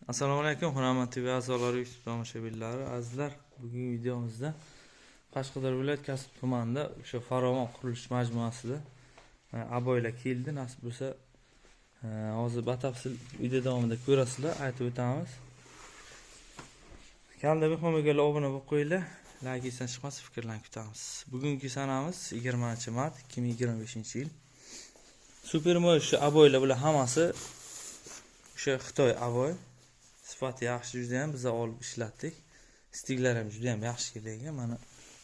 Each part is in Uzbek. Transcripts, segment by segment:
Assalomu alaykum, hurmatli TV a'zolari, YouTube tomoshabinlari, azizlar. Bugungi videomizda Qashqadaryo viloyat Kasb tumanida o'sha Farovon qurilish majmuasida aboylar keldi. Nasib bo'lsa, hozir batafsil video davomida ko'rasizlar, aytib o'tamiz. Kanalga mehmon bo'lganlar obuna bo'lib qo'yinglar. Like etsan chiqmas fikrlarni kutamiz. Bugungi sanamiz 20-mart 2025-yil. Supermoy shu aboylar bular hammasi o'sha Xitoy aboy. Sifati yaxshi, juda ham biz olib ishlatdik. Stiklar ham juda ham yaxshi kelgan. Mana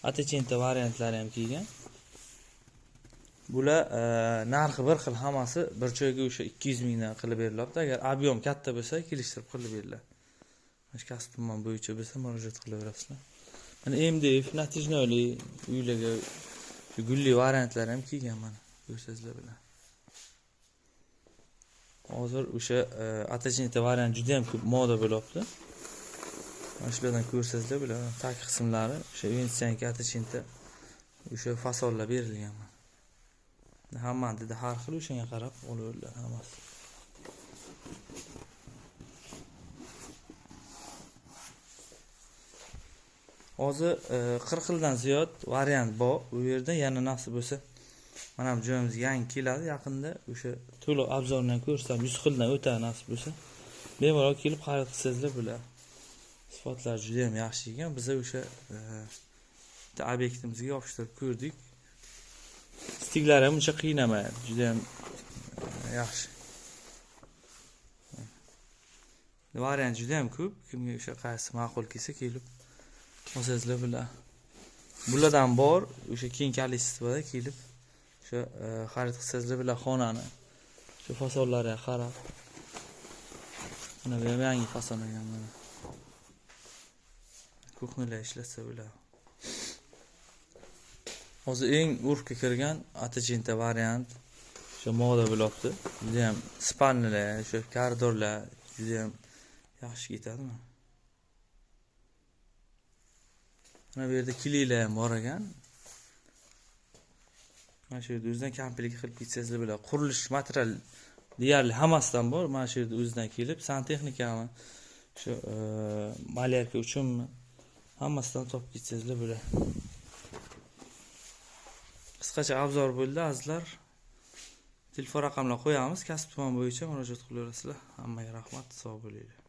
atechenta variantlari ham kelgan. Bular narxi bir xil, hammasi bir joyga o'sha 200 mingdan qilib beriladi. Agar ob'yom katta bo'lsa, kelishtirib qilib beriladi. Mana kasb tuman bo'yicha bo'lsa murojaat qilaverasizlar. Mana MDF natijnoyli uylarga shu gulli variantlar ham kelgan, mana ko'rsangizlar bilan. Hozir o'sha atechenta variant juda ham ko'p moda bo'lyapti. Mana shulardan ko'rsangizlar bular tag qismlari o'sha vensiyanki atechenta o'sha fasollar berilgan. Hammani dedi har xil o'shanga qarab olaverlar hammasi. Hozir 40 xildan ziyod variant bor. U yerda yana nasib bo'lsa mana bu joyimiz yangi keladi yaqinda, o'sha to'liq obzorni ko'rsam 100 xildan o'tar nasib bo'lsa. Bemalol kelib xarid qilsangizlar bular. Sifatlar juda ham yaxshi ekan. Biz o'sha obyektimizga yopishtirib ko'rdik. Stiklar ham uncha qiynamaydi, juda ham yaxshi. Variant juda ham ko'p. Kimga o'sha qaysi ma'qul kelsa kelib olsangizlar bular. Bulardan bor, o'sha keng kolичествоda kelib o'sha xarid qilsangizlar bular xonani shu fasollariga qarab. Mana bu ham yangi fasollangan mana. Kuxnalar ishlatsa bular. Hozir eng urfga kirgan atechenta variant o'sha moda bo'lyapti. Juda ham spalnilar, o'sha koridorlar juda ham yaxshi ketadi. Mana bu yerda kililar ham bor ekan. Mana shu yerda o'zidan komplet qilib ketsangizlar bular. Qurilish material deyarli hammasidan bor. Mana shu yerda o'zidan kelib, santexnikami, shu malyarka uchunmi hammasidan topib ketsangizlar bular. Qisqacha obzor bo'ldi azizlar. Telefon raqamlarini qo'yamiz. Kasb tuman bo'yicha murojaat qilaverasizlar. Hammaga rahmat, sog' bo'linglar.